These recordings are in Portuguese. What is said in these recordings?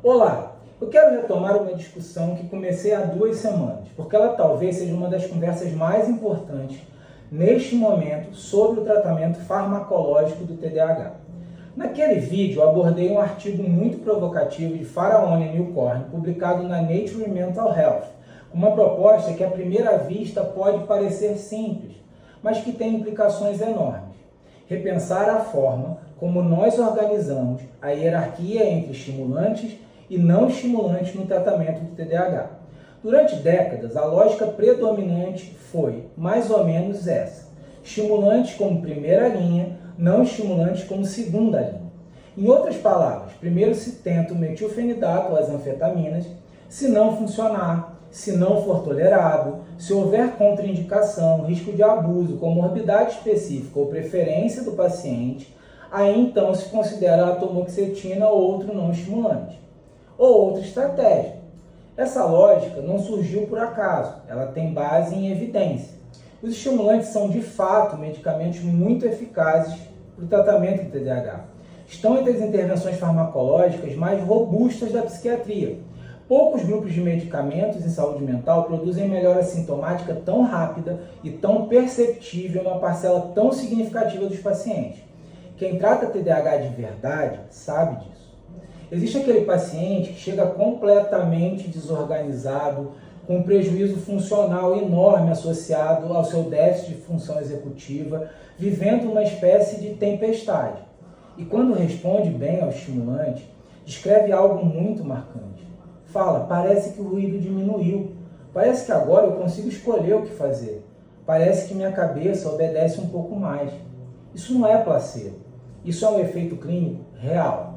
Olá, eu quero retomar uma discussão que comecei há 2 semanas, porque ela talvez seja uma das conversas mais importantes neste momento sobre o tratamento farmacológico do TDAH. Naquele vídeo eu abordei um artigo muito provocativo de Faraone e Newcorn, publicado na Nature Mental Health, uma proposta que à primeira vista pode parecer simples, mas que tem implicações enormes. Repensar a forma como nós organizamos a hierarquia entre estimulantes e não estimulantes no tratamento do TDAH. Durante décadas, a lógica predominante foi, mais ou menos, essa. Estimulantes como primeira linha, não estimulantes como segunda linha. Em outras palavras, primeiro se tenta o metilfenidato ou as anfetaminas, se não funcionar, se não for tolerado, se houver contraindicação, risco de abuso, comorbidade específica ou preferência do paciente, aí então se considera a atomoxetina ou outro não estimulante. Ou outra estratégia. Essa lógica não surgiu por acaso, ela tem base em evidência. Os estimulantes são de fato medicamentos muito eficazes para o tratamento do TDAH. Estão entre as intervenções farmacológicas mais robustas da psiquiatria. Poucos grupos de medicamentos em saúde mental produzem melhora sintomática tão rápida e tão perceptível em uma parcela tão significativa dos pacientes. Quem trata TDAH de verdade sabe disso. Existe aquele paciente que chega completamente desorganizado, com um prejuízo funcional enorme associado ao seu déficit de função executiva, vivendo uma espécie de tempestade. E quando responde bem ao estimulante, descreve algo muito marcante. Fala, parece que o ruído diminuiu, parece que agora eu consigo escolher o que fazer, parece que minha cabeça obedece um pouco mais. Isso não é placebo, isso é um efeito clínico real.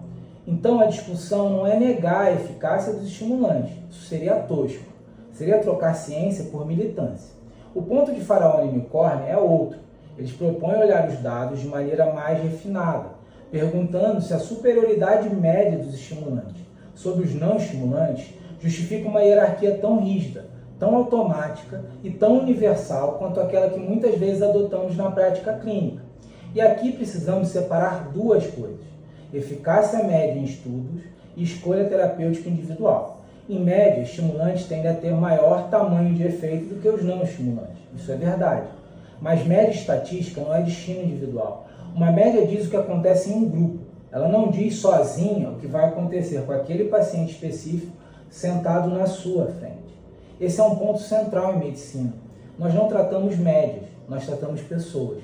Então a discussão não é negar a eficácia dos estimulantes, isso seria tosco, seria trocar ciência por militância. O ponto de Faraone e Newcorn é outro, eles propõem olhar os dados de maneira mais refinada, perguntando se a superioridade média dos estimulantes sobre os não estimulantes justifica uma hierarquia tão rígida, tão automática e tão universal quanto aquela que muitas vezes adotamos na prática clínica. E aqui precisamos separar duas coisas: eficácia média em estudos e escolha terapêutica individual. Em média, estimulantes tendem a ter maior tamanho de efeito do que os não estimulantes. Isso é verdade. Mas média estatística não é destino individual. Uma média diz o que acontece em um grupo. Ela não diz sozinha o que vai acontecer com aquele paciente específico sentado na sua frente. Esse é um ponto central em medicina. Nós não tratamos médias, nós tratamos pessoas.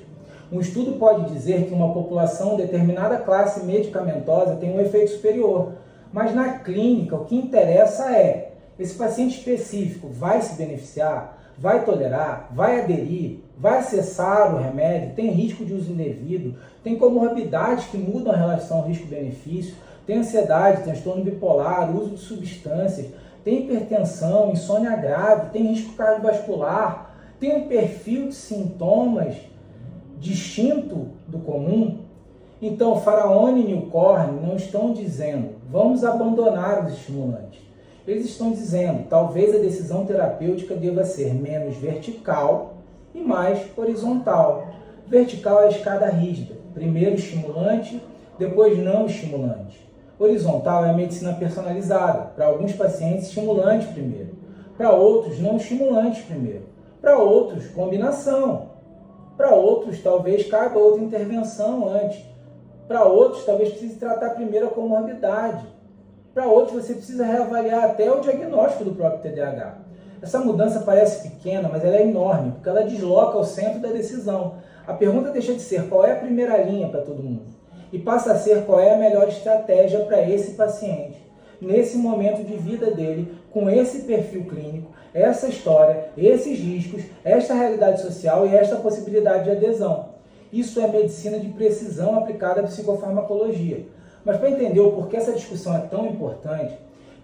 Um estudo pode dizer que uma população determinada classe medicamentosa tem um efeito superior, mas na clínica o que interessa é: esse paciente específico vai se beneficiar, vai tolerar, vai aderir, vai acessar o remédio, tem risco de uso indevido, tem comorbidades que mudam a relação risco-benefício, tem ansiedade, transtorno bipolar, uso de substâncias, tem hipertensão, insônia grave, tem risco cardiovascular, tem um perfil de sintomas distinto do comum. Então, Faraone e Newcorn não estão dizendo vamos abandonar os estimulantes. Eles estão dizendo talvez a decisão terapêutica deva ser menos vertical e mais horizontal. Vertical é a escada rígida, primeiro estimulante, depois não estimulante. Horizontal é a medicina personalizada, para alguns pacientes estimulante primeiro, para outros não estimulante primeiro, para outros combinação. Para outros, talvez caiba outra intervenção antes. Para outros, talvez precise tratar primeiro a comorbidade. Para outros, você precisa reavaliar até o diagnóstico do próprio TDAH. Essa mudança parece pequena, mas ela é enorme, porque ela desloca o centro da decisão. A pergunta deixa de ser qual é a primeira linha para todo mundo e passa a ser qual é a melhor estratégia para esse paciente, nesse momento de vida dele, com esse perfil clínico, essa história, esses riscos, esta realidade social e esta possibilidade de adesão. Isso é medicina de precisão aplicada à psicofarmacologia. Mas para entender o porquê essa discussão é tão importante,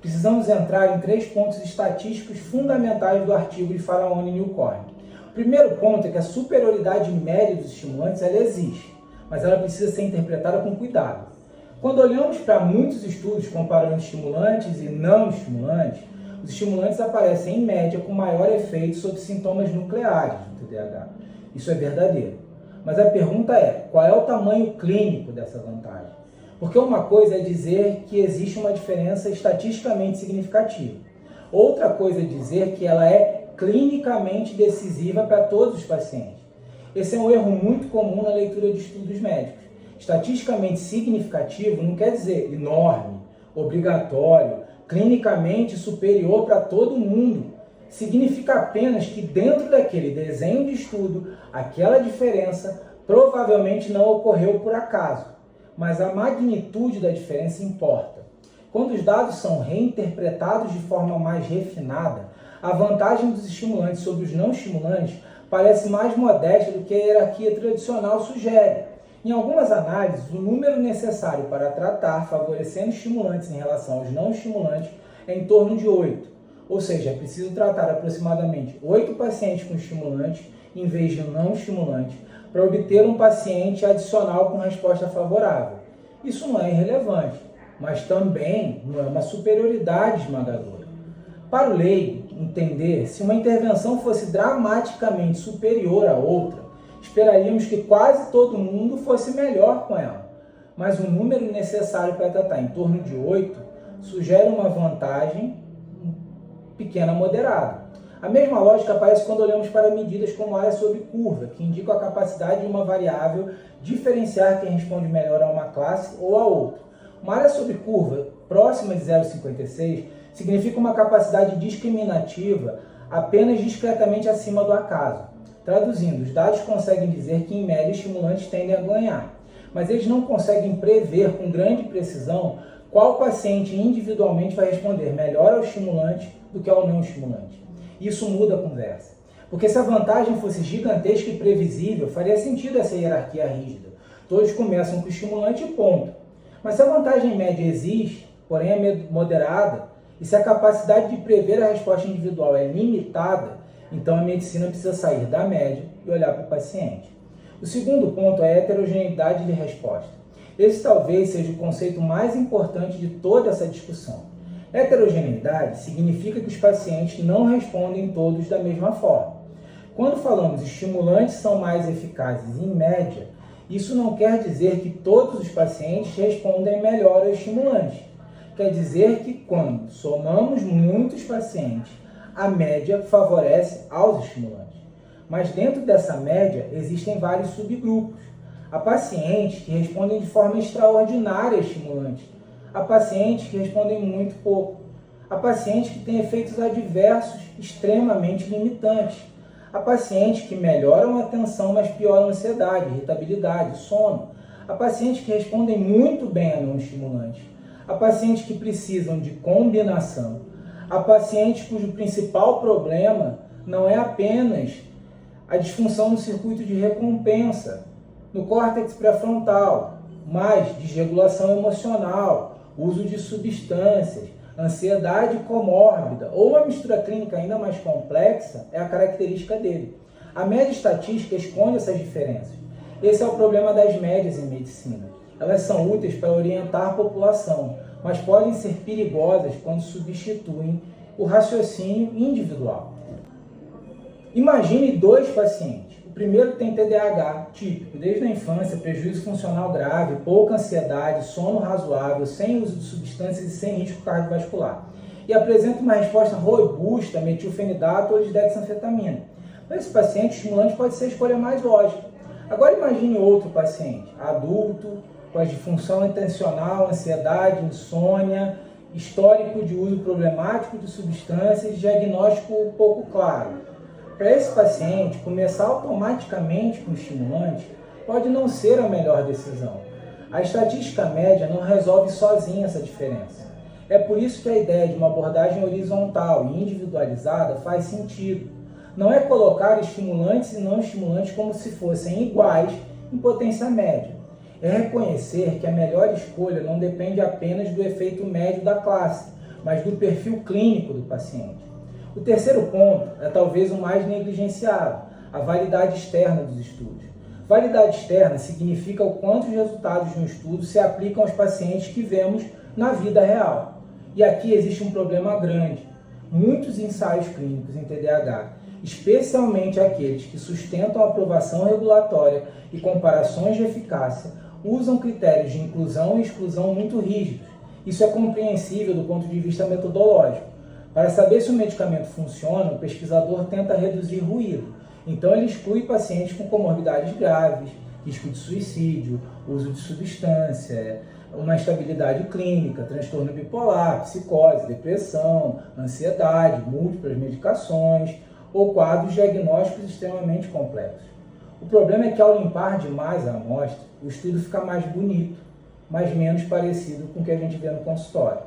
precisamos entrar em 3 pontos estatísticos fundamentais do artigo de Faraone e Newcorn. O primeiro ponto é que a superioridade média dos estimulantes ela existe, mas ela precisa ser interpretada com cuidado. Quando olhamos para muitos estudos comparando estimulantes e não estimulantes, os estimulantes aparecem em média com maior efeito sobre sintomas nucleares do TDAH. Isso é verdadeiro. Mas a pergunta é, qual é o tamanho clínico dessa vantagem? Porque uma coisa é dizer que existe uma diferença estatisticamente significativa. Outra coisa é dizer que ela é clinicamente decisiva para todos os pacientes. Esse é um erro muito comum na leitura de estudos médicos. Estatisticamente significativo não quer dizer enorme, obrigatório, clinicamente superior para todo mundo. Significa apenas que dentro daquele desenho de estudo, aquela diferença provavelmente não ocorreu por acaso, mas a magnitude da diferença importa. Quando os dados são reinterpretados de forma mais refinada, a vantagem dos estimulantes sobre os não estimulantes parece mais modesta do que a hierarquia tradicional sugere. Em algumas análises, o número necessário para tratar favorecendo estimulantes em relação aos não estimulantes é em torno de 8. Ou seja, é preciso tratar aproximadamente 8 pacientes com estimulantes em vez de não estimulantes para obter um paciente adicional com resposta favorável. Isso não é irrelevante, mas também não é uma superioridade esmagadora. Para o leigo entender, se uma intervenção fosse dramaticamente superior à outra, esperaríamos que quase todo mundo fosse melhor com ela. Mas o número necessário para tratar em torno de 8 sugere uma vantagem pequena moderada. A mesma lógica aparece quando olhamos para medidas como área sobre curva, que indicam a capacidade de uma variável diferenciar quem responde melhor a uma classe ou a outra. Uma área sobre curva próxima de 0,56 significa uma capacidade discriminativa apenas discretamente acima do acaso. Traduzindo, os dados conseguem dizer que, em média, estimulantes tendem a ganhar, mas eles não conseguem prever com grande precisão qual paciente individualmente vai responder melhor ao estimulante do que ao não estimulante. Isso muda a conversa. Porque se a vantagem fosse gigantesca e previsível, faria sentido essa hierarquia rígida. Todos começam com o estimulante e ponto. Mas se a vantagem média existe, porém é moderada, e se a capacidade de prever a resposta individual é limitada, então a medicina precisa sair da média e olhar para o paciente. O segundo ponto é a heterogeneidade de resposta. Esse talvez seja o conceito mais importante de toda essa discussão. Heterogeneidade significa que os pacientes não respondem todos da mesma forma. Quando falamos estimulantes são mais eficazes em média, isso não quer dizer que todos os pacientes respondem melhor ao estimulante. Quer dizer que quando somamos muitos pacientes, a média favorece aos estimulantes. Mas dentro dessa média existem vários subgrupos. Há pacientes que respondem de forma extraordinária a estimulantes. Há pacientes que respondem muito pouco. Há pacientes que têm efeitos adversos extremamente limitantes. Há pacientes que melhoram a atenção, mas pioram a ansiedade, irritabilidade, sono. Há pacientes que respondem muito bem a não estimulantes. Há pacientes que precisam de combinação. Há pacientes cujo principal problema não é apenas a disfunção no circuito de recompensa, no córtex pré-frontal, mas desregulação emocional, uso de substâncias, ansiedade comórbida ou uma mistura clínica ainda mais complexa é a característica dele. A média estatística esconde essas diferenças. Esse é o problema das médias em medicina. Elas são úteis para orientar a população, mas podem ser perigosas quando substituem o raciocínio individual. Imagine 2 pacientes. O primeiro tem TDAH típico, desde a infância, prejuízo funcional grave, pouca ansiedade, sono razoável, sem uso de substâncias e sem risco cardiovascular. E apresenta uma resposta robusta a metilfenidato ou lisdexanfetamina. Para esse paciente, o estimulante pode ser a escolha mais lógica. Agora imagine outro paciente, adulto, com a disfunção intencional, ansiedade, insônia, histórico de uso problemático de substâncias e diagnóstico pouco claro. Para esse paciente, começar automaticamente com estimulante pode não ser a melhor decisão. A estatística média não resolve sozinha essa diferença. É por isso que a ideia de uma abordagem horizontal e individualizada faz sentido. Não é colocar estimulantes e não estimulantes como se fossem iguais em potência média. É reconhecer que a melhor escolha não depende apenas do efeito médio da classe, mas do perfil clínico do paciente. O terceiro ponto é talvez o mais negligenciado, a validade externa dos estudos. Validade externa significa o quanto os resultados de um estudo se aplicam aos pacientes que vemos na vida real. E aqui existe um problema grande. Muitos ensaios clínicos em TDAH, especialmente aqueles que sustentam a aprovação regulatória e comparações de eficácia, usam critérios de inclusão e exclusão muito rígidos. Isso é compreensível do ponto de vista metodológico. Para saber se o medicamento funciona, o pesquisador tenta reduzir ruído. Então, ele exclui pacientes com comorbidades graves, risco de suicídio, uso de substância, uma instabilidade clínica, transtorno bipolar, psicose, depressão, ansiedade, múltiplas medicações ou quadros diagnósticos extremamente complexos. O problema é que, ao limpar demais a amostra, o estudo fica mais bonito, mas menos parecido com o que a gente vê no consultório.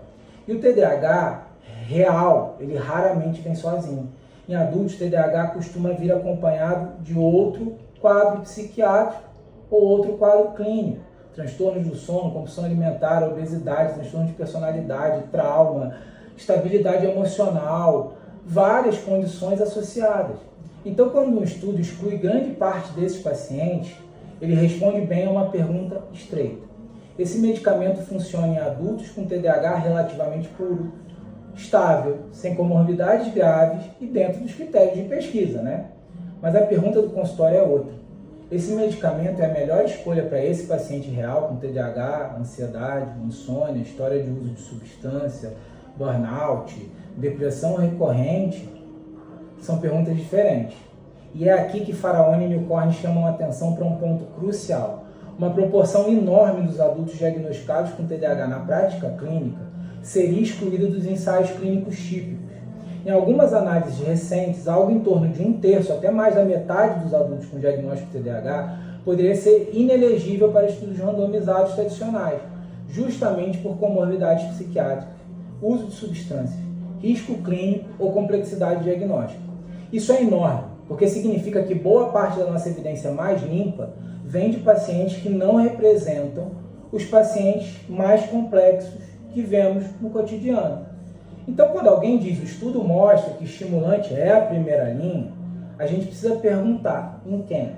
E o TDAH real, ele raramente vem sozinho. Em adultos, o TDAH costuma vir acompanhado de outro quadro psiquiátrico ou outro quadro clínico. Transtornos do sono, compulsão alimentar, obesidade, transtorno de personalidade, trauma, estabilidade emocional, várias condições associadas. Então, quando um estudo exclui grande parte desses pacientes, ele responde bem a uma pergunta estreita. Esse medicamento funciona em adultos com TDAH relativamente puro, estável, sem comorbidades graves e dentro dos critérios de pesquisa, né? Mas a pergunta do consultório é outra. Esse medicamento é a melhor escolha para esse paciente real com TDAH, ansiedade, insônia, história de uso de substância, burnout, depressão recorrente? São perguntas diferentes. E é aqui que Faraone e Milcorn chamam a atenção para um ponto crucial. Uma proporção enorme dos adultos diagnosticados com TDAH na prática clínica seria excluída dos ensaios clínicos típicos. Em algumas análises recentes, algo em torno de 1/3, até mais da metade dos adultos com diagnóstico de TDAH poderia ser inelegível para estudos randomizados tradicionais, justamente por comorbidades psiquiátricas, uso de substâncias, risco clínico ou complexidade diagnóstica. Isso é enorme, porque significa que boa parte da nossa evidência mais limpa vem de pacientes que não representam os pacientes mais complexos que vemos no cotidiano. Então, quando alguém diz o estudo mostra que estimulante é a primeira linha, a gente precisa perguntar em quem?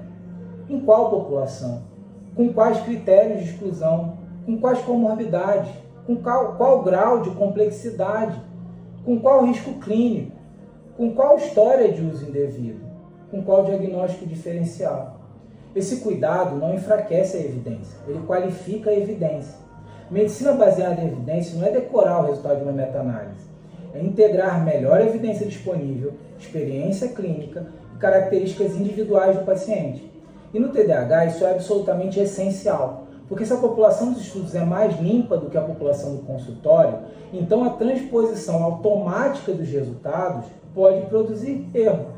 Em qual população? Com quais critérios de exclusão? Com quais comorbidades? Com qual grau de complexidade? Com qual risco clínico? Com qual história de uso indevido? Com qual diagnóstico diferencial? Esse cuidado não enfraquece a evidência, ele qualifica a evidência. Medicina baseada em evidência não é decorar o resultado de uma meta-análise, é integrar melhor a evidência disponível, experiência clínica e características individuais do paciente. E no TDAH isso é absolutamente essencial, porque se a população dos estudos é mais limpa do que a população do consultório, então a transposição automática dos resultados pode produzir erro.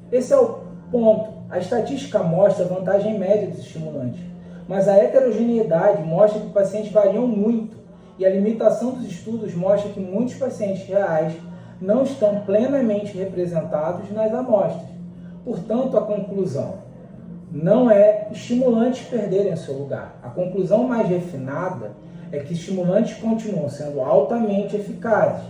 Esse é o ponto. A estatística mostra a vantagem média dos estimulantes, mas a heterogeneidade mostra que pacientes variam muito e a limitação dos estudos mostra que muitos pacientes reais não estão plenamente representados nas amostras. Portanto, a conclusão não é estimulantes perderem o seu lugar. A conclusão mais refinada é que estimulantes continuam sendo altamente eficazes,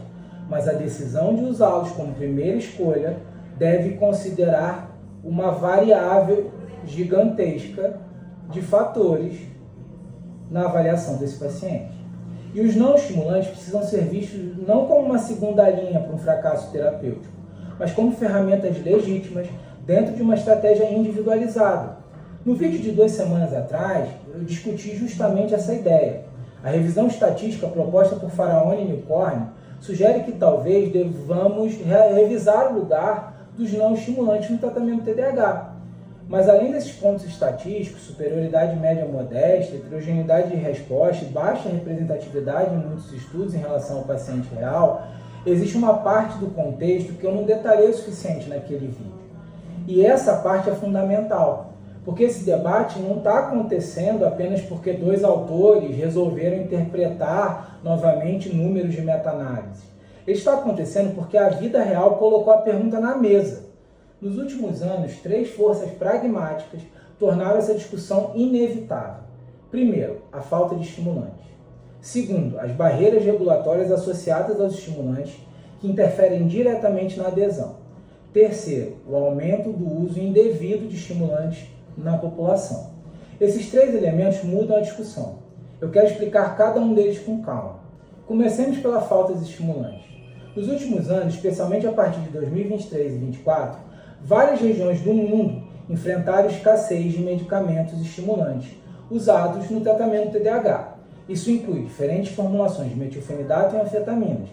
mas a decisão de usá-los como primeira escolha deve considerar uma variável gigantesca de fatores na avaliação desse paciente. E os não estimulantes precisam ser vistos não como uma segunda linha para um fracasso terapêutico, mas como ferramentas legítimas dentro de uma estratégia individualizada. No vídeo de 2 semanas atrás, eu discuti justamente essa ideia. A revisão estatística proposta por Faraone e Milcorn sugere que talvez devamos revisar o lugar dos não estimulantes no tratamento do TDAH. Mas além desses pontos estatísticos, superioridade média modesta, heterogeneidade de resposta e baixa representatividade em muitos estudos em relação ao paciente real, existe uma parte do contexto que eu não detalhei o suficiente naquele vídeo. E essa parte é fundamental, porque esse debate não está acontecendo apenas porque 2 autores resolveram interpretar novamente números de meta-análise. Ele está acontecendo porque a vida real colocou a pergunta na mesa. Nos últimos anos, 3 forças pragmáticas tornaram essa discussão inevitável. Primeiro, a falta de estimulantes. Segundo, as barreiras regulatórias associadas aos estimulantes que interferem diretamente na adesão. Terceiro, o aumento do uso indevido de estimulantes na população. Esses 3 elementos mudam a discussão. Eu quero explicar cada um deles com calma. Comecemos pela falta de estimulantes. Nos últimos anos, especialmente a partir de 2023 e 2024, várias regiões do mundo enfrentaram escassez de medicamentos estimulantes, usados no tratamento do TDAH. Isso inclui diferentes formulações de metilfenidato e anfetaminas,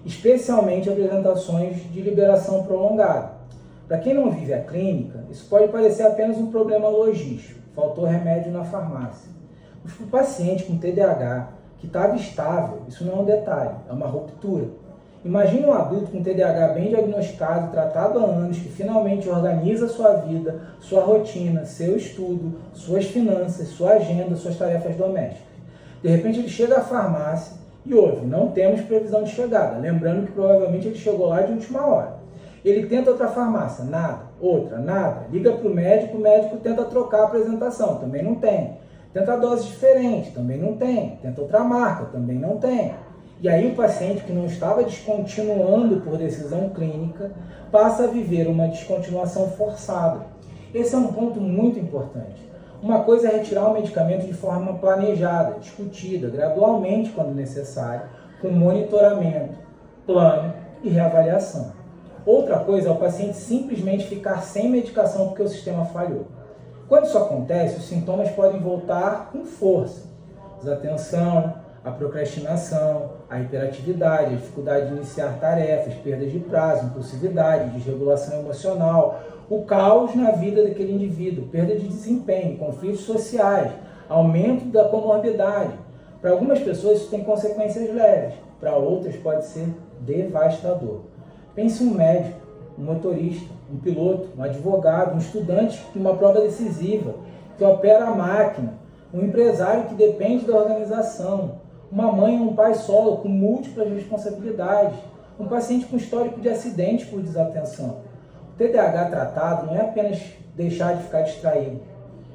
especialmente apresentações de liberação prolongada. Para quem não vive a clínica, isso pode parecer apenas um problema logístico, faltou remédio na farmácia. Mas para o paciente com TDAH, que estava estável, isso não é um detalhe, é uma ruptura. Imagine um adulto com TDAH bem diagnosticado, tratado há anos, que finalmente organiza sua vida, sua rotina, seu estudo, suas finanças, sua agenda, suas tarefas domésticas. De repente ele chega à farmácia e ouve, não temos previsão de chegada, lembrando que provavelmente ele chegou lá de última hora. Ele tenta outra farmácia, nada, outra, nada, liga para o médico tenta trocar a apresentação, também não tem. Tenta dose diferente, também não tem. Tenta outra marca, também não tem. E aí o paciente que não estava descontinuando por decisão clínica passa a viver uma descontinuação forçada. Esse é um ponto muito importante. Uma coisa é retirar o medicamento de forma planejada, discutida, gradualmente quando necessário, com monitoramento, plano e reavaliação. Outra coisa é o paciente simplesmente ficar sem medicação porque o sistema falhou. Quando isso acontece, os sintomas podem voltar com força. Desatenção, a procrastinação, a hiperatividade, a dificuldade de iniciar tarefas, perda de prazo, impulsividade, desregulação emocional, o caos na vida daquele indivíduo, perda de desempenho, conflitos sociais, aumento da comorbidade. Para algumas pessoas isso tem consequências leves, para outras pode ser devastador. Pense em um médico, um motorista, um piloto, um advogado, um estudante de uma prova decisiva, que opera a máquina, um empresário que depende da organização, uma mãe ou um pai solo com múltiplas responsabilidades, um paciente com histórico de acidente por desatenção. O TDAH tratado não é apenas deixar de ficar distraído.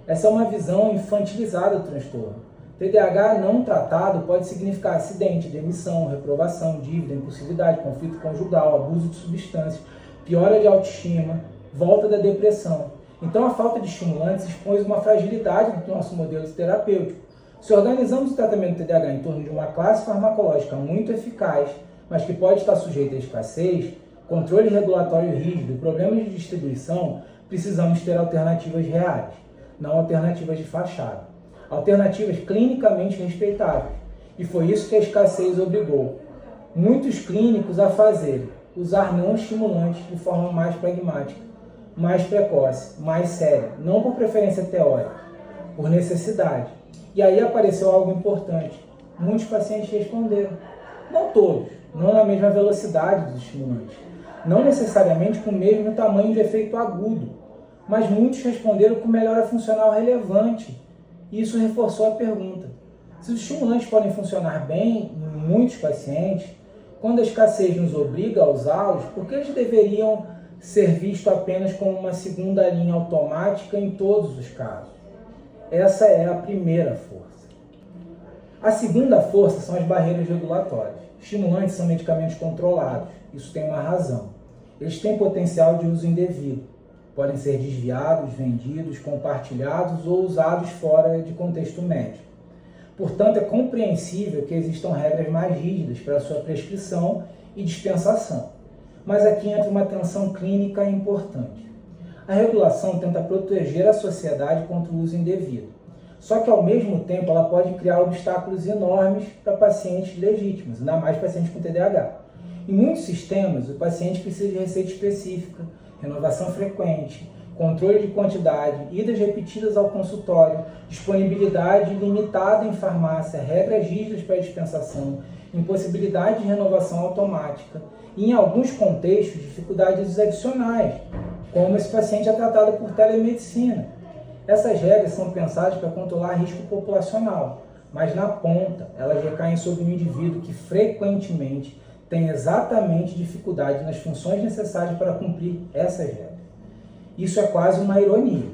Essa é uma visão infantilizada do transtorno. TDAH não tratado pode significar acidente, demissão, reprovação, dívida, impulsividade, conflito conjugal, abuso de substâncias, piora de autoestima, volta da depressão. Então a falta de estimulantes expõe uma fragilidade do nosso modelo terapêutico. Se organizamos o tratamento do TDAH em torno de uma classe farmacológica muito eficaz, mas que pode estar sujeita à escassez, controle regulatório rígido e problemas de distribuição, precisamos ter alternativas reais, não alternativas de fachada. Alternativas clinicamente respeitáveis. E foi isso que a escassez obrigou muitos clínicos a fazerem, usar não estimulantes de forma mais pragmática, mais precoce, mais séria, não por preferência teórica, por necessidade. E aí apareceu algo importante. Muitos pacientes responderam. Não todos, não na mesma velocidade dos estimulantes, não necessariamente com o mesmo tamanho de efeito agudo, mas muitos responderam com melhora funcional relevante. E isso reforçou a pergunta. Se os estimulantes podem funcionar bem em muitos pacientes, quando a escassez nos obriga a usá-los, por que eles deveriam ser vistos apenas como uma segunda linha automática em todos os casos? Essa é a primeira força. A segunda força são as barreiras regulatórias. Estimulantes são medicamentos controlados. Isso tem uma razão. Eles têm potencial de uso indevido. Podem ser desviados, vendidos, compartilhados ou usados fora de contexto médico. Portanto, é compreensível que existam regras mais rígidas para sua prescrição e dispensação. Mas aqui entra uma atenção clínica importante. A regulação tenta proteger a sociedade contra o uso indevido. Só que, ao mesmo tempo, ela pode criar obstáculos enormes para pacientes legítimos, ainda mais pacientes com TDAH. Em muitos sistemas, o paciente precisa de receita específica, renovação frequente, controle de quantidade, idas repetidas ao consultório, disponibilidade limitada em farmácia, regras rígidas para a dispensação, impossibilidade de renovação automática e, em alguns contextos, dificuldades adicionais, como esse paciente é tratado por telemedicina. Essas regras são pensadas para controlar risco populacional, mas na ponta elas recaem sobre um indivíduo que frequentemente tem exatamente dificuldade nas funções necessárias para cumprir essas regras. Isso é quase uma ironia.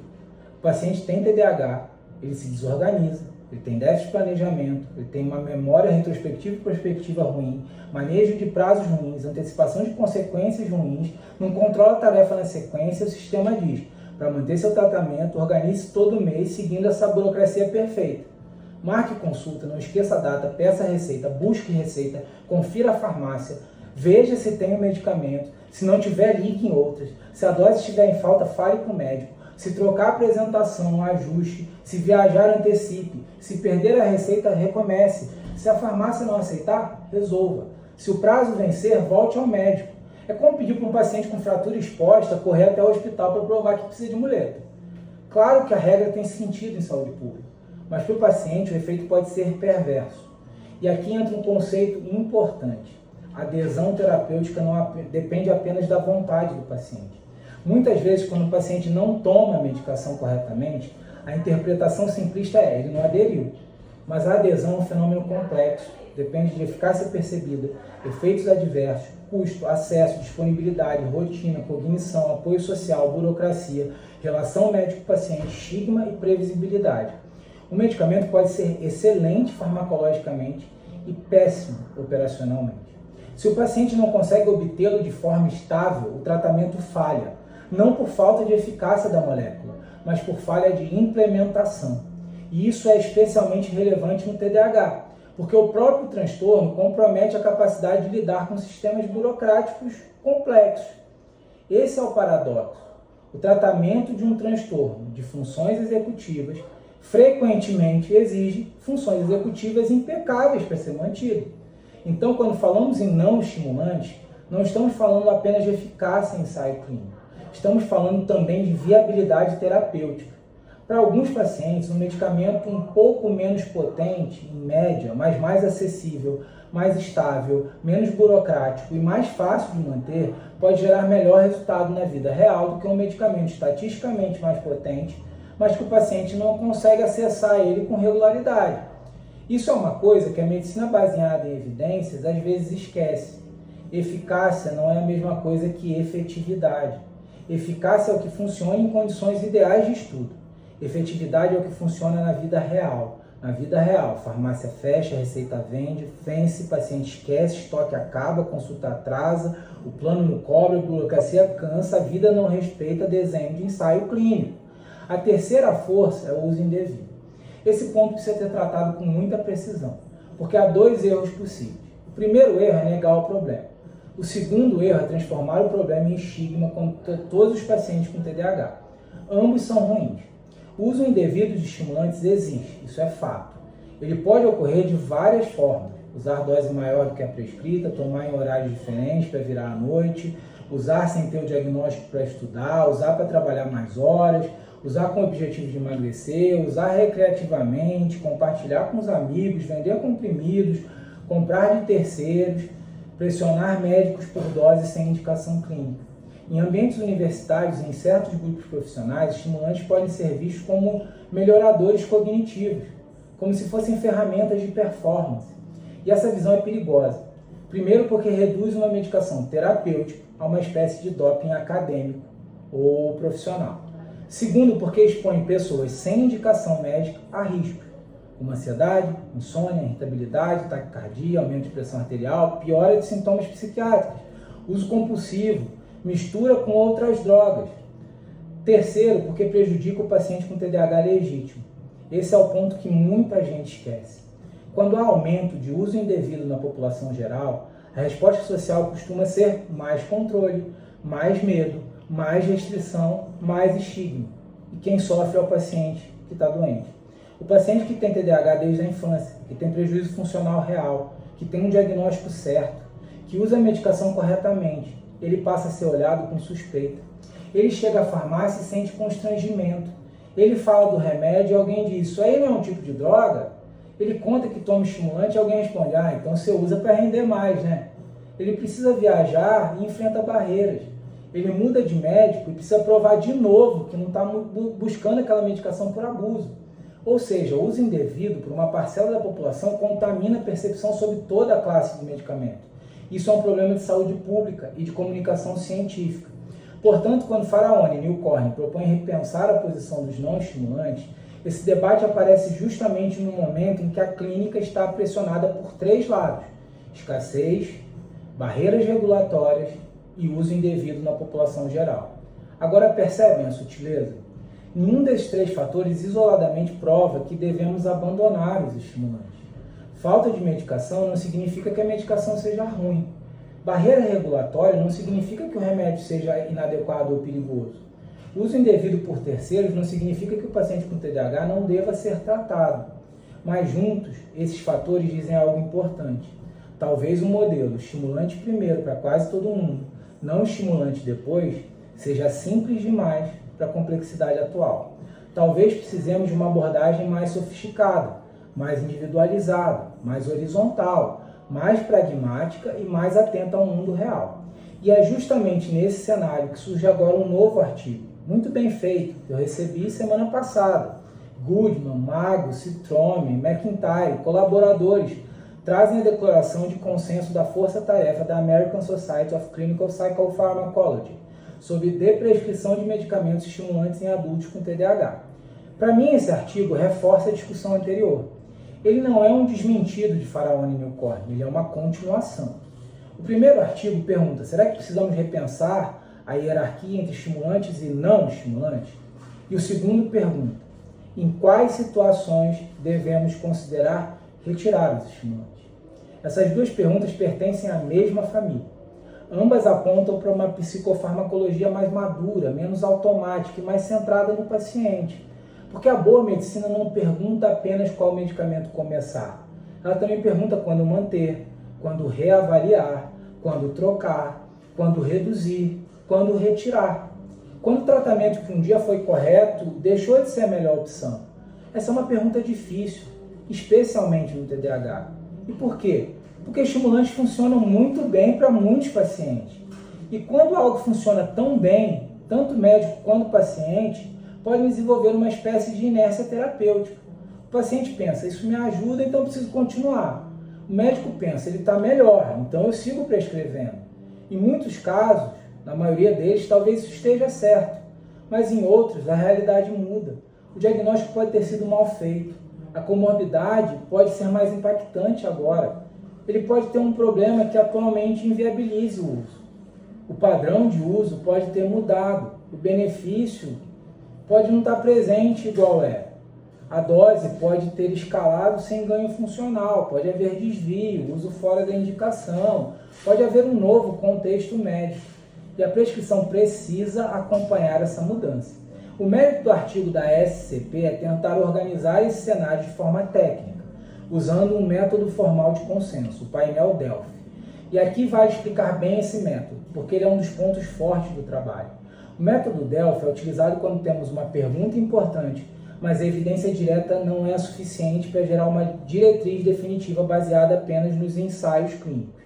O paciente tem TDAH, ele se desorganiza, ele tem déficit de planejamento, ele tem uma memória retrospectiva e prospectiva ruim, manejo de prazos ruins, antecipação de consequências ruins, não controla a tarefa na sequência, o sistema diz, para manter seu tratamento, organize todo mês seguindo essa burocracia perfeita. Marque consulta, não esqueça a data, peça a receita, busque receita, confira a farmácia, veja se tem o medicamento, se não tiver, ligue em outras. Se a dose estiver em falta, fale com o médico. Se trocar a apresentação, ajuste. Se viajar, antecipe. Se perder a receita, recomece. Se a farmácia não aceitar, resolva. Se o prazo vencer, volte ao médico. É como pedir para um paciente com fratura exposta correr até o hospital para provar que precisa de muleta. Claro que a regra tem sentido em saúde pública, mas para o paciente o efeito pode ser perverso. E aqui entra um conceito importante. A adesão terapêutica não depende apenas da vontade do paciente. Muitas vezes, quando o paciente não toma a medicação corretamente, a interpretação simplista é: ele não aderiu. Mas a adesão é um fenômeno complexo, depende de eficácia percebida, efeitos adversos, custo, acesso, disponibilidade, rotina, cognição, apoio social, burocracia, relação médico-paciente, estigma e previsibilidade. O medicamento pode ser excelente farmacologicamente e péssimo operacionalmente. Se o paciente não consegue obtê-lo de forma estável, o tratamento falha, não por falta de eficácia da molécula, mas por falha de implementação. E isso é especialmente relevante no TDAH, porque o próprio transtorno compromete a capacidade de lidar com sistemas burocráticos complexos. Esse é o paradoxo. O tratamento de um transtorno de funções executivas frequentemente exige funções executivas impecáveis para ser mantido. Então, quando falamos em não estimulantes, não estamos falando apenas de eficácia em ensaio clínico. Estamos falando também de viabilidade terapêutica. Para alguns pacientes, um medicamento um pouco menos potente, em média, mas mais acessível, mais estável, menos burocrático e mais fácil de manter, pode gerar melhor resultado na vida real do que um medicamento estatisticamente mais potente, mas que o paciente não consegue acessar ele com regularidade. Isso é uma coisa que a medicina baseada em evidências às vezes esquece. Eficácia não é a mesma coisa que efetividade. Eficácia é o que funciona em condições ideais de estudo. Efetividade é o que funciona na vida real. Na vida real, farmácia fecha, receita vende, vence, paciente esquece, estoque acaba, consulta atrasa, o plano não cobra, a burocracia cansa, a vida não respeita desenho de ensaio clínico. A terceira força é o uso indevido. Esse ponto precisa ser tratado com muita precisão, porque há dois erros possíveis. O primeiro erro é negar o problema. O segundo erro é transformar o problema em estigma contra todos os pacientes com TDAH. Ambos são ruins. O uso indevido de estimulantes existe, isso é fato. Ele pode ocorrer de várias formas. Usar dose maior do que a prescrita, tomar em horários diferentes para virar à noite, usar sem ter o diagnóstico para estudar, usar para trabalhar mais horas, usar com o objetivo de emagrecer, usar recreativamente, compartilhar com os amigos, vender comprimidos, comprar de terceiros, pressionar médicos por doses sem indicação clínica. Em ambientes universitários e em certos grupos profissionais, estimulantes podem ser vistos como melhoradores cognitivos, como se fossem ferramentas de performance. E essa visão é perigosa. Primeiro, porque reduz uma medicação terapêutica a uma espécie de doping acadêmico ou profissional. Segundo, porque expõe pessoas sem indicação médica a riscos, como ansiedade, insônia, irritabilidade, taquicardia, aumento de pressão arterial, piora de sintomas psiquiátricos, uso compulsivo, mistura com outras drogas. Terceiro, porque prejudica o paciente com TDAH legítimo. Esse é o ponto que muita gente esquece. Quando há aumento de uso indevido na população geral, a resposta social costuma ser mais controle, mais medo, mais restrição, mais estigma. E quem sofre é o paciente que está doente. O paciente que tem TDAH desde a infância, que tem prejuízo funcional real, que tem um diagnóstico certo, que usa a medicação corretamente, ele passa a ser olhado com suspeita. Ele chega à farmácia e sente constrangimento. Ele fala do remédio e alguém diz: isso aí não é um tipo de droga? Ele conta que toma estimulante e alguém responde: ah, então você usa para render mais, né? Ele precisa viajar e enfrenta barreiras. Ele muda de médico e precisa provar de novo que não está buscando aquela medicação por abuso. Ou seja, o uso indevido por uma parcela da população contamina a percepção sobre toda a classe de medicamento. Isso é um problema de saúde pública e de comunicação científica. Portanto, quando Faraone e Milcorn propõem repensar a posição dos não estimulantes, esse debate aparece justamente no momento em que a clínica está pressionada por três lados: escassez, barreiras regulatórias e uso indevido na população geral. Agora percebem a sutileza? Nenhum desses três fatores isoladamente prova que devemos abandonar os estimulantes. Falta de medicação não significa que a medicação seja ruim. Barreira regulatória não significa que o remédio seja inadequado ou perigoso. O uso indevido por terceiros não significa que o paciente com TDAH não deva ser tratado, mas juntos, esses fatores dizem algo importante. Talvez o modelo estimulante primeiro para quase todo mundo, não estimulante depois, seja simples demais para a complexidade atual. Talvez precisemos de uma abordagem mais sofisticada, mais individualizada, mais horizontal, mais pragmática e mais atenta ao mundo real. E é justamente nesse cenário que surge agora um novo artigo, muito bem feito, que eu recebi semana passada. Goodman, Mago, Citrome, McIntyre, colaboradores, trazem a declaração de consenso da força-tarefa da American Society of Clinical Psychopharmacology sobre deprescrição de medicamentos estimulantes em adultos com TDAH. Para mim, esse artigo reforça a discussão anterior. Ele não é um desmentido de Faraone e Milcorn, ele é uma continuação. O primeiro artigo pergunta, será que precisamos repensar a hierarquia entre estimulantes e não estimulantes? E o segundo pergunta, em quais situações devemos considerar retirar os estimulantes? Essas duas perguntas pertencem à mesma família. Ambas apontam para uma psicofarmacologia mais madura, menos automática e mais centrada no paciente. Porque a boa medicina não pergunta apenas qual medicamento começar. Ela também pergunta quando manter, quando reavaliar, quando trocar, quando reduzir, quando retirar. Quando o tratamento que um dia foi correto deixou de ser a melhor opção? Essa é uma pergunta difícil, especialmente no TDAH. E por quê? Porque estimulantes funcionam muito bem para muitos pacientes. E quando algo funciona tão bem, tanto o médico quanto o paciente podem desenvolver uma espécie de inércia terapêutica. O paciente pensa, isso me ajuda, então eu preciso continuar. O médico pensa, ele está melhor, então eu sigo prescrevendo. Em muitos casos, na maioria deles, talvez isso esteja certo, mas em outros a realidade muda. O diagnóstico pode ter sido mal feito, a comorbidade pode ser mais impactante agora. Ele pode ter um problema que atualmente inviabilize o uso. O padrão de uso pode ter mudado, o benefício pode não estar presente igual é. A dose pode ter escalado sem ganho funcional, pode haver desvio, uso fora da indicação, pode haver um novo contexto médico. E a prescrição precisa acompanhar essa mudança. O mérito do artigo da SCP é tentar organizar esse cenário de forma técnica, usando um método formal de consenso, o painel Delphi. E aqui vai explicar bem esse método, porque ele é um dos pontos fortes do trabalho. O método Delphi é utilizado quando temos uma pergunta importante, mas a evidência direta não é suficiente para gerar uma diretriz definitiva baseada apenas nos ensaios clínicos.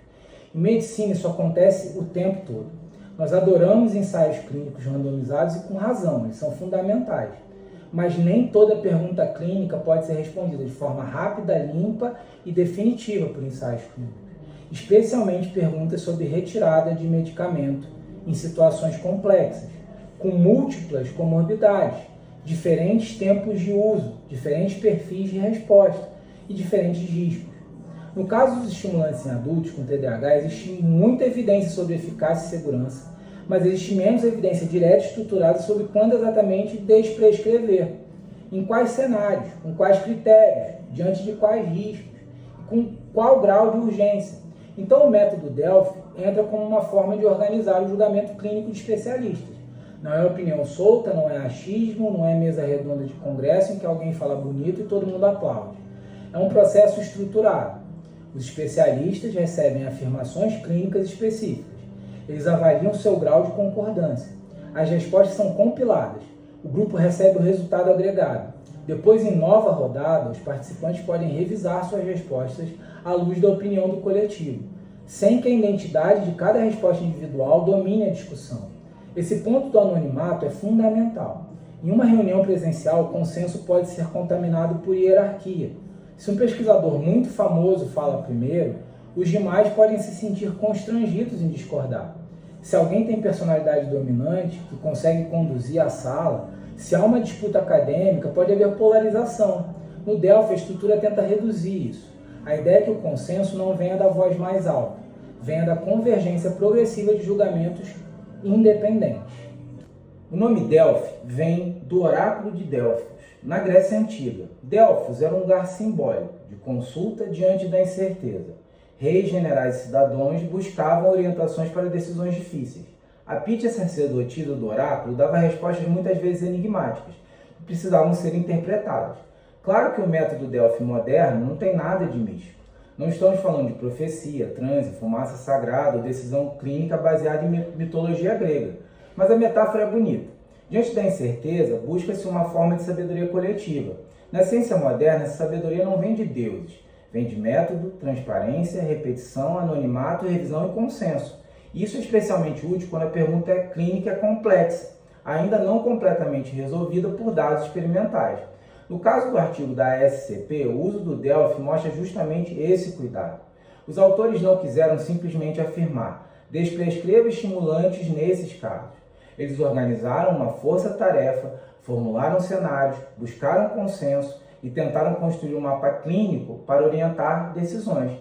Em medicina isso acontece o tempo todo. Nós adoramos ensaios clínicos randomizados e com razão, eles são fundamentais. Mas nem toda pergunta clínica pode ser respondida de forma rápida, limpa e definitiva por ensaios clínicos. Especialmente perguntas sobre retirada de medicamento em situações complexas, com múltiplas comorbidades, diferentes tempos de uso, diferentes perfis de resposta e diferentes riscos. No caso dos estimulantes em adultos com TDAH, existe muita evidência sobre eficácia e segurança, mas existe menos evidência direta e estruturada sobre quando exatamente desprescrever, em quais cenários, com quais critérios, diante de quais riscos, com qual grau de urgência. Então o método Delphi entra como uma forma de organizar o julgamento clínico de especialistas. Não é opinião solta, não é achismo, não é mesa redonda de congresso em que alguém fala bonito e todo mundo aplaude. É um processo estruturado. Os especialistas recebem afirmações clínicas específicas. Eles avaliam seu grau de concordância. As respostas são compiladas. O grupo recebe o resultado agregado. Depois, em nova rodada, os participantes podem revisar suas respostas à luz da opinião do coletivo, sem que a identidade de cada resposta individual domine a discussão. Esse ponto do anonimato é fundamental. Em uma reunião presencial, o consenso pode ser contaminado por hierarquia. Se um pesquisador muito famoso fala primeiro, os demais podem se sentir constrangidos em discordar. Se alguém tem personalidade dominante, que consegue conduzir a sala, se há uma disputa acadêmica, pode haver polarização. No Delphi, a estrutura tenta reduzir isso. A ideia é que o consenso não venha da voz mais alta, venha da convergência progressiva de julgamentos independentes. O nome Delphi vem do oráculo de Delfos, na Grécia Antiga. Delfos era um lugar simbólico, de consulta diante da incerteza. Reis, generais e cidadãos buscavam orientações para decisões difíceis. A Pítia sacerdotisa do oráculo dava respostas muitas vezes enigmáticas, que precisavam ser interpretadas. Claro que o método Delphi moderno não tem nada de místico. Não estamos falando de profecia, transe, fumaça sagrada ou decisão clínica baseada em mitologia grega. Mas a metáfora é bonita. Diante da incerteza, busca-se uma forma de sabedoria coletiva. Na ciência moderna, essa sabedoria não vem de deuses. Vem de método, transparência, repetição, anonimato, revisão e consenso. Isso é especialmente útil quando a pergunta é clínica e complexa, ainda não completamente resolvida por dados experimentais. No caso do artigo da SCP, o uso do Delphi mostra justamente esse cuidado. Os autores não quiseram simplesmente afirmar, desprescreva estimulantes nesses casos. Eles organizaram uma força-tarefa, formularam cenários, buscaram consenso e tentaram construir um mapa clínico para orientar decisões.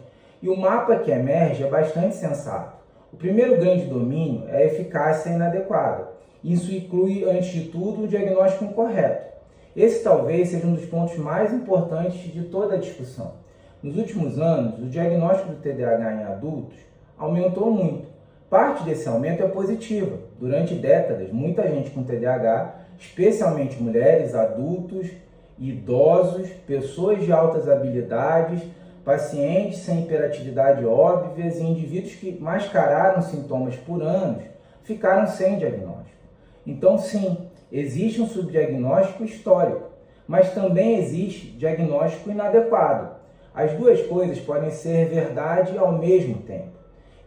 E o mapa que emerge é bastante sensato. O primeiro grande domínio é a eficácia inadequada. Isso inclui, antes de tudo, o diagnóstico incorreto. Esse talvez seja um dos pontos mais importantes de toda a discussão. Nos últimos anos, o diagnóstico do TDAH em adultos aumentou muito. Parte desse aumento é positiva. Durante décadas, muita gente com TDAH, especialmente mulheres, adultos, idosos, pessoas de altas habilidades, pacientes sem hiperatividade óbvias e indivíduos que mascararam sintomas por anos, ficaram sem diagnóstico. Então, sim, existe um subdiagnóstico histórico, mas também existe diagnóstico inadequado. As duas coisas podem ser verdade ao mesmo tempo.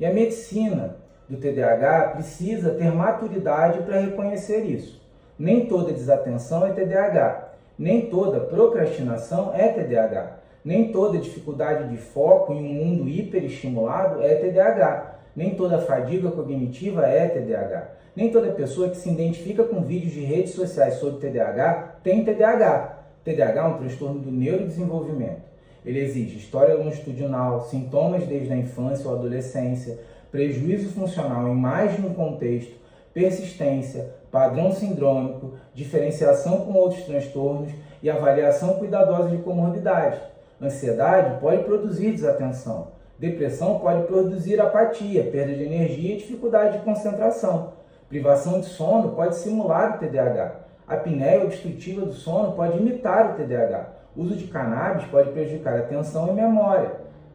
E a medicina do TDAH precisa ter maturidade para reconhecer isso. Nem toda desatenção é TDAH, nem toda procrastinação é TDAH, nem toda dificuldade de foco em um mundo hiperestimulado é TDAH, nem toda fadiga cognitiva é TDAH. Nem toda pessoa que se identifica com vídeos de redes sociais sobre TDAH tem TDAH. TDAH é um transtorno do neurodesenvolvimento. Ele exige história longitudinal, sintomas desde a infância ou adolescência, prejuízo funcional em mais de um contexto, persistência, padrão sindrômico, diferenciação com outros transtornos e avaliação cuidadosa de comorbidades. Ansiedade pode produzir desatenção. Depressão pode produzir apatia, perda de energia e dificuldade de concentração. Privação de sono pode simular o TDAH. A apneia obstrutiva do sono pode imitar o TDAH. O uso de cannabis pode prejudicar a atenção e memória.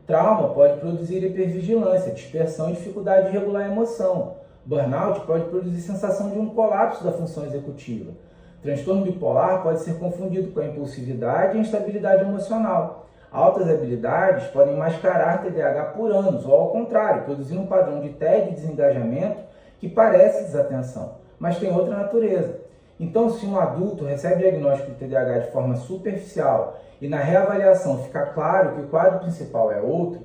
Trauma pode produzir hipervigilância, dispersão e dificuldade de regular a emoção. Burnout pode produzir sensação de um colapso da função executiva. Transtorno bipolar pode ser confundido com a impulsividade e a instabilidade emocional. Altas habilidades podem mascarar TDAH por anos, ou ao contrário, produzir um padrão de tédio e desengajamento que parece desatenção, mas tem outra natureza. Então, se um adulto recebe diagnóstico de TDAH de forma superficial e na reavaliação fica claro que o quadro principal é outro,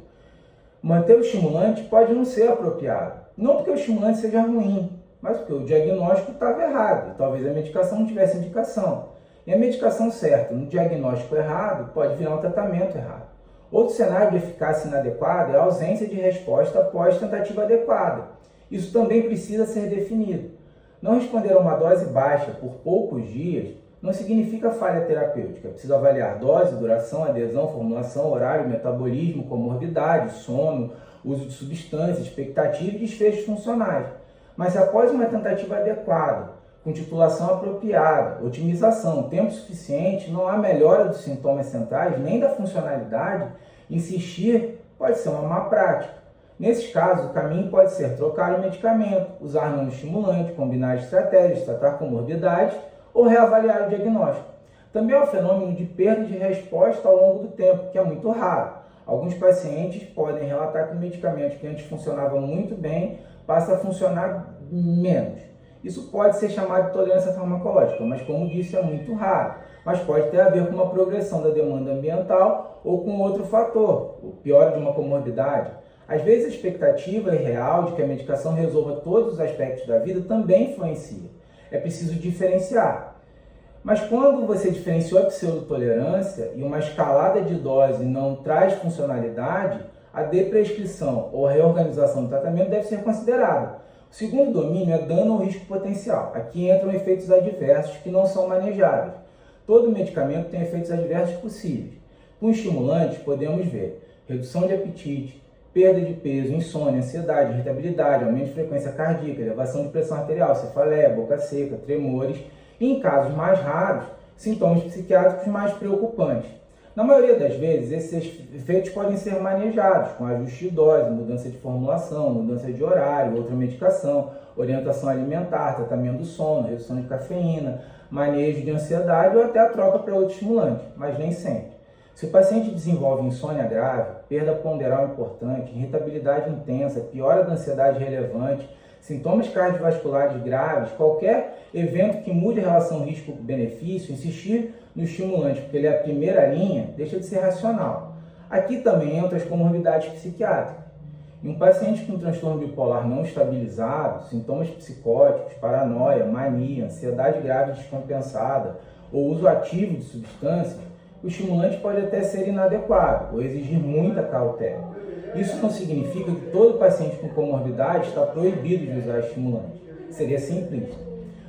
manter o estimulante pode não ser apropriado. Não porque o estimulante seja ruim, mas porque o diagnóstico estava errado e talvez a medicação não tivesse indicação. E a medicação certa no diagnóstico errado pode virar um tratamento errado. Outro cenário de eficácia inadequada é a ausência de resposta após tentativa adequada. Isso também precisa ser definido. Não responder a uma dose baixa por poucos dias não significa falha terapêutica. É preciso avaliar dose, duração, adesão, formulação, horário, metabolismo, comorbidade, sono, uso de substâncias, expectativa e desfechos funcionais. Mas se após uma tentativa adequada, com titulação apropriada, otimização, tempo suficiente, não há melhora dos sintomas centrais nem da funcionalidade, insistir pode ser uma má prática. Nesses casos, o caminho pode ser trocar o medicamento, usar não-estimulante, combinar estratégias, tratar comorbidades ou reavaliar o diagnóstico. Também há o fenômeno de perda de resposta ao longo do tempo, que é muito raro. Alguns pacientes podem relatar que o medicamento que antes funcionava muito bem passa a funcionar menos. Isso pode ser chamado de tolerância farmacológica, mas como disse, é muito raro. Mas pode ter a ver com uma progressão da demanda ambiental ou com outro fator, o pior de uma comorbidade. Às vezes a expectativa irreal de que a medicação resolva todos os aspectos da vida também influencia. É preciso diferenciar. Mas quando você diferenciou a pseudotolerância e uma escalada de dose não traz funcionalidade, a deprescrição ou reorganização do tratamento deve ser considerada. O segundo domínio é dano ou risco potencial. Aqui entram efeitos adversos que não são manejáveis. Todo medicamento tem efeitos adversos possíveis. Com estimulantes podemos ver redução de apetite, perda de peso, insônia, ansiedade, irritabilidade, aumento de frequência cardíaca, elevação de pressão arterial, cefaleia, boca seca, tremores e, em casos mais raros, sintomas psiquiátricos mais preocupantes. Na maioria das vezes, esses efeitos podem ser manejados com ajuste de dose, mudança de formulação, mudança de horário, outra medicação, orientação alimentar, tratamento do sono, redução de cafeína, manejo de ansiedade ou até a troca para outro estimulante, mas nem sempre. Se o paciente desenvolve insônia grave, perda ponderal importante, irritabilidade intensa, piora da ansiedade relevante, sintomas cardiovasculares graves, qualquer evento que mude a relação risco-benefício, insistir no estimulante porque ele é a primeira linha, deixa de ser racional. Aqui também entram as comorbidades psiquiátricas. Em um paciente com transtorno bipolar não estabilizado, sintomas psicóticos, paranoia, mania, ansiedade grave descompensada ou uso ativo de substâncias, o estimulante pode até ser inadequado ou exigir muita cautela. Isso não significa que todo paciente com comorbidade está proibido de usar estimulante. Seria simplista.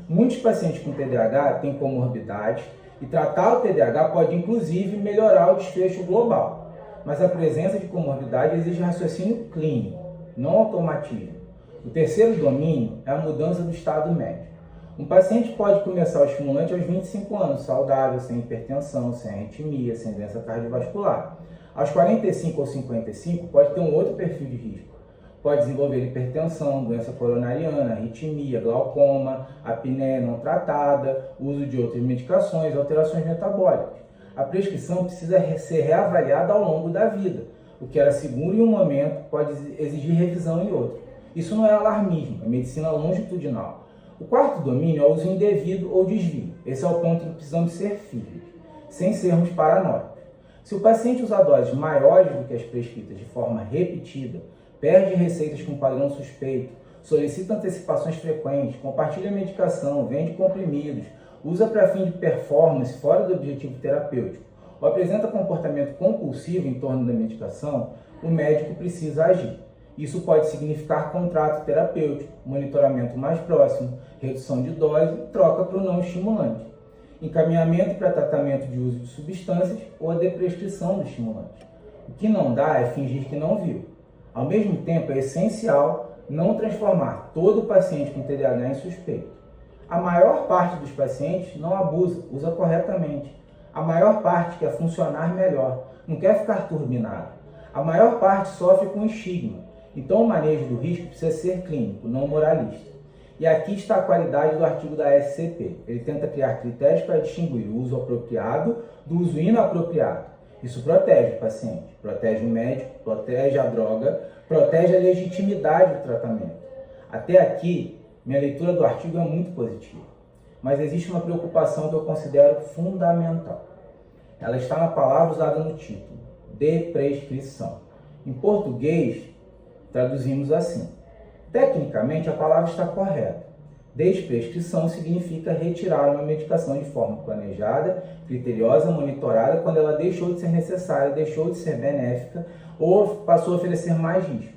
Muitos pacientes com TDAH têm comorbidades e tratar o TDAH pode inclusive melhorar o desfecho global. Mas a presença de comorbidade exige raciocínio clínico, não automatismo. O terceiro domínio é a mudança do estado médico. Um paciente pode começar o estimulante aos 25 anos, saudável, sem hipertensão, sem arritmia, sem doença cardiovascular. Aos 45 ou 55, pode ter um outro perfil de risco. Pode desenvolver hipertensão, doença coronariana, arritmia, glaucoma, apneia não tratada, uso de outras medicações, alterações metabólicas. A prescrição precisa ser reavaliada ao longo da vida. O que era seguro em um momento pode exigir revisão em outro. Isso não é alarmismo, é medicina longitudinal. O quarto domínio é o uso indevido ou desvio. Esse é o ponto que precisamos ser firmes, sem sermos paranoicos. Se o paciente usa doses maiores do que as prescritas de forma repetida, perde receitas com padrão suspeito, solicita antecipações frequentes, compartilha medicação, vende comprimidos, usa para fim de performance fora do objetivo terapêutico ou apresenta comportamento compulsivo em torno da medicação, o médico precisa agir. Isso pode significar contrato terapêutico, monitoramento mais próximo, redução de dose e troca para o não estimulante, encaminhamento para tratamento de uso de substâncias ou a deprescrição do estimulante. O que não dá é fingir que não viu. Ao mesmo tempo, é essencial não transformar todo paciente com TDAH em suspeito. A maior parte dos pacientes não abusa, usa corretamente. A maior parte quer funcionar melhor, não quer ficar turbinado. A maior parte sofre com estigma. Então, o manejo do risco precisa ser clínico, não moralista. E aqui está a qualidade do artigo da SCP. Ele tenta criar critérios para distinguir o uso apropriado do uso inapropriado. Isso protege o paciente, protege o médico, protege a droga, protege a legitimidade do tratamento. Até aqui, minha leitura do artigo é muito positiva. Mas existe uma preocupação que eu considero fundamental. Ela está na palavra usada no título, deprescrição. Em português, traduzimos assim. Tecnicamente, a palavra está correta. Desprescrição significa retirar uma medicação de forma planejada, criteriosa, monitorada, quando ela deixou de ser necessária, deixou de ser benéfica ou passou a oferecer mais risco,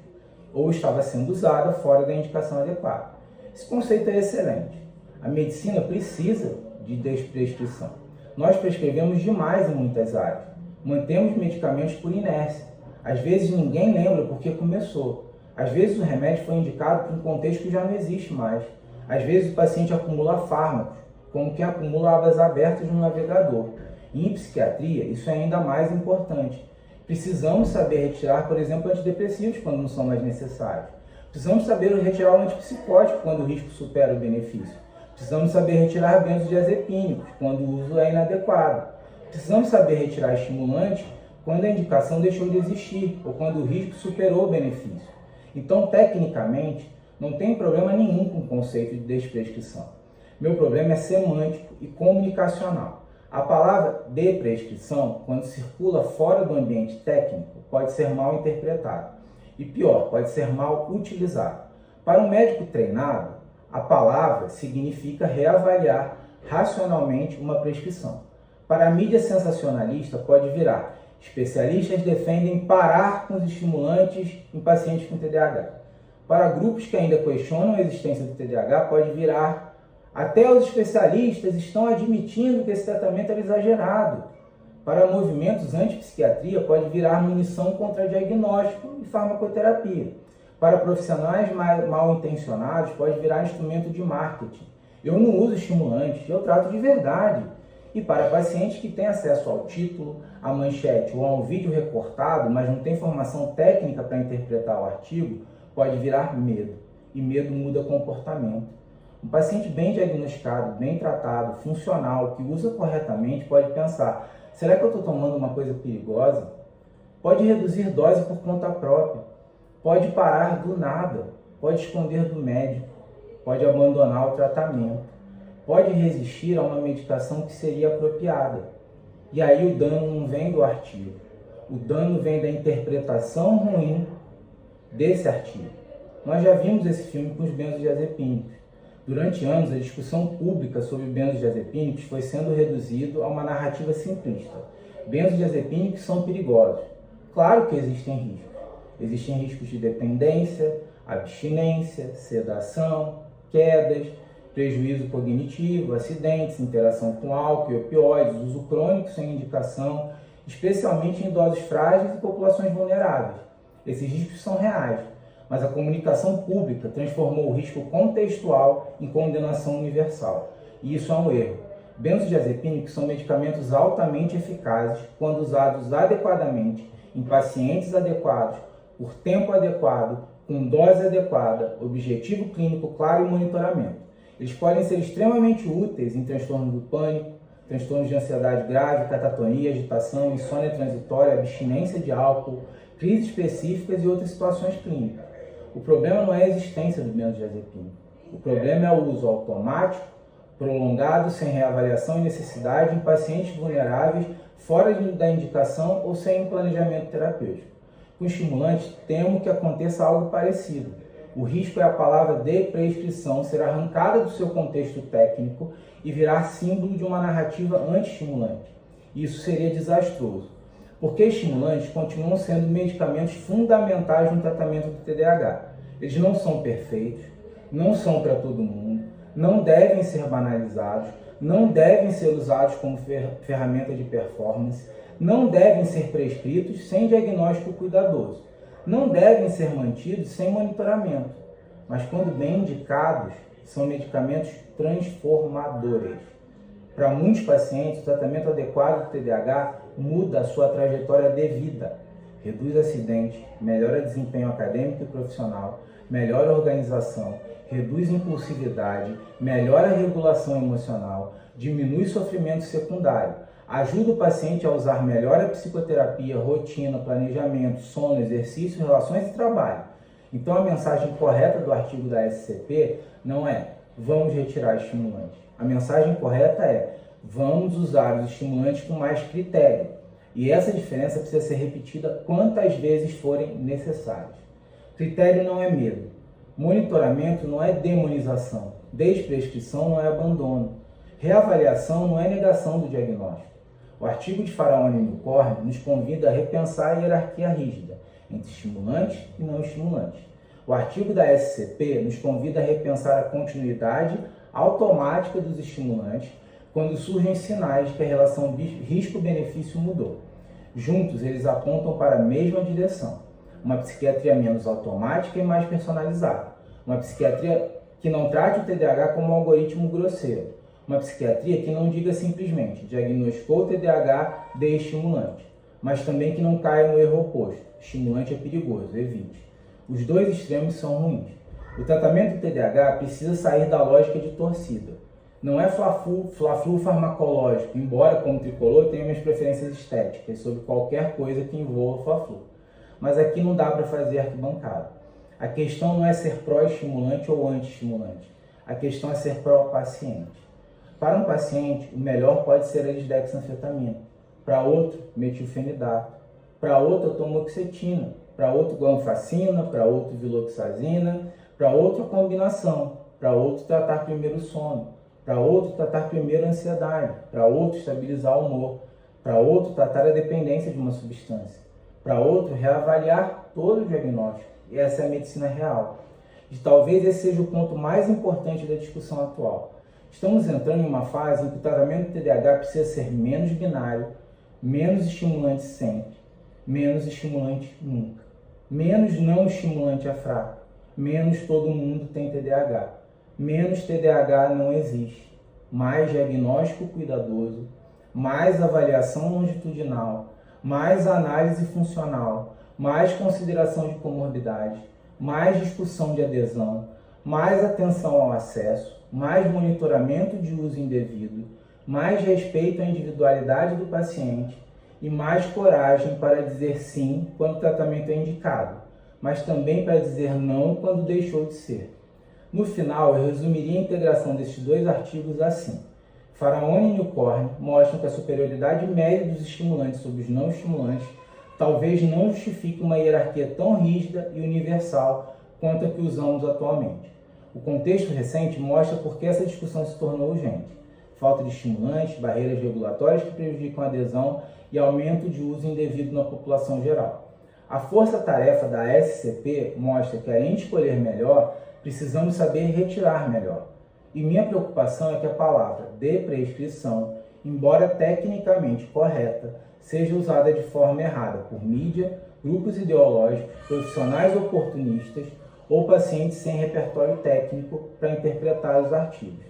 ou estava sendo usada fora da indicação adequada. Esse conceito é excelente. A medicina precisa de desprescrição. Nós prescrevemos demais em muitas áreas. Mantemos medicamentos por inércia. Às vezes ninguém lembra porque começou. Às vezes o remédio foi indicado para um contexto que já não existe mais. Às vezes o paciente acumula fármacos, como quem acumula abas abertas no navegador. E em psiquiatria, isso é ainda mais importante. Precisamos saber retirar, por exemplo, antidepressivos quando não são mais necessários. Precisamos saber retirar o antipsicótico quando o risco supera o benefício. Precisamos saber retirar benzodiazepínicos quando o uso é inadequado. Precisamos saber retirar estimulantes quando a indicação deixou de existir ou quando o risco superou o benefício. Então, tecnicamente, não tem problema nenhum com o conceito de desprescrição. Meu problema é semântico e comunicacional. A palavra deprescrição, quando circula fora do ambiente técnico, pode ser mal interpretada. E pior, pode ser mal utilizada. Para um médico treinado, a palavra significa reavaliar racionalmente uma prescrição. Para a mídia sensacionalista, pode virar: especialistas defendem parar com os estimulantes em pacientes com TDAH. Para grupos que ainda questionam a existência do TDAH, pode virar: até os especialistas estão admitindo que esse tratamento era exagerado. Para movimentos anti-psiquiatria, pode virar munição contra diagnóstico e farmacoterapia. Para profissionais mal intencionados, pode virar instrumento de marketing. Eu não uso estimulantes, eu trato de verdade. E para pacientes que têm acesso ao título, à manchete ou a um vídeo recortado, mas não tem formação técnica para interpretar o artigo, pode virar medo. E medo muda comportamento. Um paciente bem diagnosticado, bem tratado, funcional, que usa corretamente, pode pensar: será que eu estou tomando uma coisa perigosa? Pode reduzir dose por conta própria. Pode parar do nada. Pode esconder do médico. Pode abandonar o tratamento. Pode resistir a uma medicação que seria apropriada. E aí o dano não vem do artigo. O dano vem da interpretação ruim desse artigo. Nós já vimos esse filme com os benzodiazepínicos. Durante anos, a discussão pública sobre benzodiazepínicos foi sendo reduzido a uma narrativa simplista. Benzodiazepínicos são perigosos. Claro que existem riscos. Existem riscos de dependência, abstinência, sedação, quedas, prejuízo cognitivo, acidentes, interação com álcool e opioides, uso crônico sem indicação, especialmente em idosos frágeis e populações vulneráveis. Esses riscos são reais, mas a comunicação pública transformou o risco contextual em condenação universal. E isso é um erro. Benzodiazepínicos são medicamentos altamente eficazes quando usados adequadamente, em pacientes adequados, por tempo adequado, com dose adequada, objetivo clínico claro e monitoramento. Eles podem ser extremamente úteis em transtorno do pânico, transtornos de ansiedade grave, catatonia, agitação, insônia transitória, abstinência de álcool, crises específicas e outras situações clínicas. O problema não é a existência do benzodiazepínico. O problema é o uso automático, prolongado, sem reavaliação e necessidade em pacientes vulneráveis, fora da indicação ou sem um planejamento terapêutico. Com estimulantes, temo que aconteça algo parecido. O risco é a palavra de prescrição ser arrancada do seu contexto técnico e virar símbolo de uma narrativa anti-estimulante. Isso seria desastroso, porque estimulantes continuam sendo medicamentos fundamentais no tratamento do TDAH. Eles não são perfeitos, não são para todo mundo, não devem ser banalizados, não devem ser usados como ferramenta de performance, não devem ser prescritos sem diagnóstico cuidadoso, não devem ser mantidos sem monitoramento, mas quando bem indicados, são medicamentos transformadores. Para muitos pacientes, o tratamento adequado do TDAH muda a sua trajetória de vida, reduz acidentes, melhora desempenho acadêmico e profissional, melhora a organização, reduz impulsividade, melhora a regulação emocional, diminui sofrimento secundário, ajuda o paciente a usar melhor a psicoterapia, rotina, planejamento, sono, exercício, relações e trabalho. Então a mensagem correta do artigo da SCP não é vamos retirar estimulantes. A mensagem correta é vamos usar os estimulantes com mais critério. E essa diferença precisa ser repetida quantas vezes forem necessárias. Critério não é medo. Monitoramento não é demonização. Desprescrição não é abandono. Reavaliação não é negação do diagnóstico. O artigo de Faraone e Newcorn nos convida a repensar a hierarquia rígida entre estimulantes e não estimulantes. O artigo da SCP nos convida a repensar a continuidade automática dos estimulantes quando surgem sinais de que a relação risco-benefício mudou. Juntos, eles apontam para a mesma direção. Uma psiquiatria menos automática e mais personalizada. Uma psiquiatria que não trate o TDAH como um algoritmo grosseiro. Uma psiquiatria que não diga simplesmente diagnosticou o TDAH, dê estimulante, mas também que não caia no erro oposto. Estimulante é perigoso, evite. Os dois extremos são ruins. O tratamento do TDAH precisa sair da lógica de torcida. Não é fla-flu farmacológico, embora como tricolor tenha minhas preferências estéticas sobre qualquer coisa que envolva fla-flu. Mas aqui não dá para fazer arquibancada. A questão não é ser pró-estimulante ou anti-estimulante. A questão é ser pró-paciente. Para um paciente, o melhor pode ser a lisdexanfetamina. Para outro, metilfenidato. Para outro, a tomoxetina. Para outro, guanfacina. Para outro, viloxazina. Para outro, a combinação. Para outro, tratar primeiro o sono. Para outro, tratar primeiro a ansiedade. Para outro, estabilizar o humor. Para outro, tratar a dependência de uma substância. Para outro, reavaliar todo o diagnóstico. E essa é a medicina real. E talvez esse seja o ponto mais importante da discussão atual. Estamos entrando em uma fase em que o tratamento do TDAH precisa ser menos binário, Menos estimulante sempre, menos estimulante nunca. Menos não estimulante é fraco, menos todo mundo tem TDAH. Menos TDAH não existe. Mais diagnóstico cuidadoso, mais avaliação longitudinal, mais análise funcional, mais consideração de comorbidade, mais discussão de adesão, mais atenção ao acesso, mais monitoramento de uso indevido, mais respeito à individualidade do paciente e mais coragem para dizer sim quando o tratamento é indicado, mas também para dizer não quando deixou de ser. No final, eu resumiria a integração desses dois artigos assim. Faraone e Newcorn mostram que a superioridade média dos estimulantes sobre os não estimulantes talvez não justifique uma hierarquia tão rígida e universal quanto a que usamos atualmente. O contexto recente mostra por que essa discussão se tornou urgente. Falta de estimulantes, barreiras regulatórias que prejudicam a adesão e aumento de uso indevido na população geral. A força-tarefa da SCP mostra que, além de escolher melhor, precisamos saber retirar melhor. E minha preocupação é que a palavra de prescrição, embora tecnicamente correta, seja usada de forma errada por mídia, grupos ideológicos, profissionais oportunistas ou pacientes sem repertório técnico para interpretar os artigos.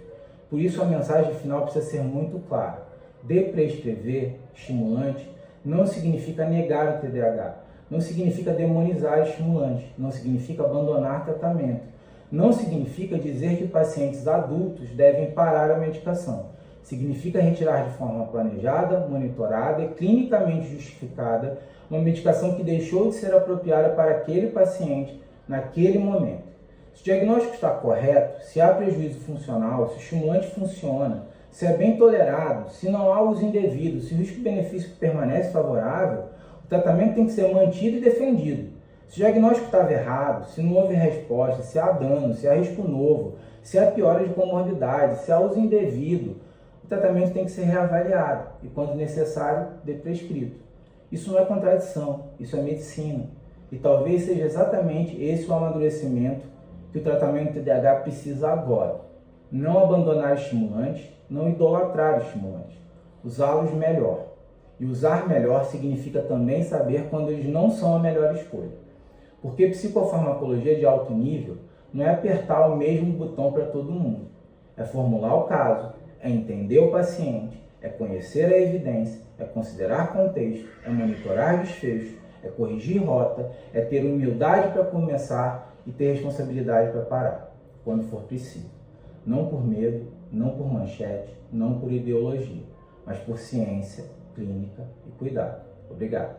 Por isso, a mensagem final precisa ser muito clara. Deprescrever estimulante não significa negar o TDAH, não significa demonizar estimulante, não significa abandonar tratamento, não significa dizer que pacientes adultos devem parar a medicação. Significa retirar de forma planejada, monitorada e clinicamente justificada uma medicação que deixou de ser apropriada para aquele paciente naquele momento. Se o diagnóstico está correto, se há prejuízo funcional, se o estimulante funciona, se é bem tolerado, se não há uso indevido, se o risco-benefício permanece favorável, o tratamento tem que ser mantido e defendido. Se o diagnóstico estava errado, se não houve resposta, se há dano, se há risco novo, se há piora de comorbidade, se há uso indevido, o tratamento tem que ser reavaliado e, quando necessário, deprescrito. Isso não é contradição, isso é medicina. E talvez seja exatamente esse o amadurecimento que o tratamento TDAH precisa agora. Não abandonar estimulantes, não idolatrar estimulantes, usá-los melhor. E usar melhor significa também saber quando eles não são a melhor escolha. Porque psicofarmacologia de alto nível não é apertar o mesmo botão para todo mundo. É formular o caso, é entender o paciente, é conhecer a evidência, é considerar contexto, é monitorar desfecho, é corrigir rota, é ter humildade para começar e ter responsabilidade para parar, quando for preciso. Não por medo, não por manchete, não por ideologia, mas por ciência, clínica e cuidado. Obrigado.